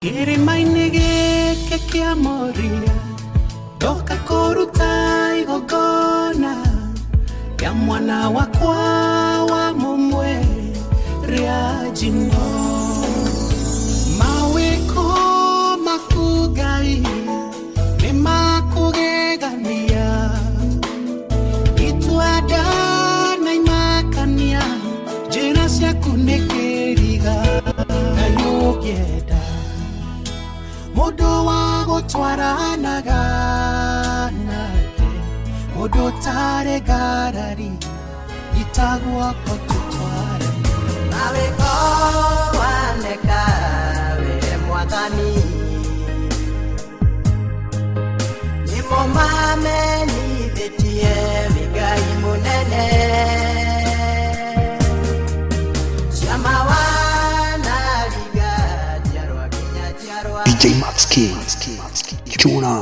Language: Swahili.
Kĩrĩma-inĩ gĩkĩ kĩa Moria ndoka kũruta igongona rĩa mwana wakwa wa mũmwe rĩa njino. Mawĩko maku Ngai nĩ makũgegania, itua ndanaimakania, njĩra ciaku nĩ kĩriga. Ngai ũngĩenda mũndũ wa gũtwaranaga nake, mũndũ ũtarĩ ngarari, nyita guoko tũtwarane. Mawĩko waneka wĩ Mwathani, nĩmo mamenyithĩtie wĩ Ngai mũnene. Ciama wanariga njiarwa nginya njiarwa. DJ Max King, Chuna.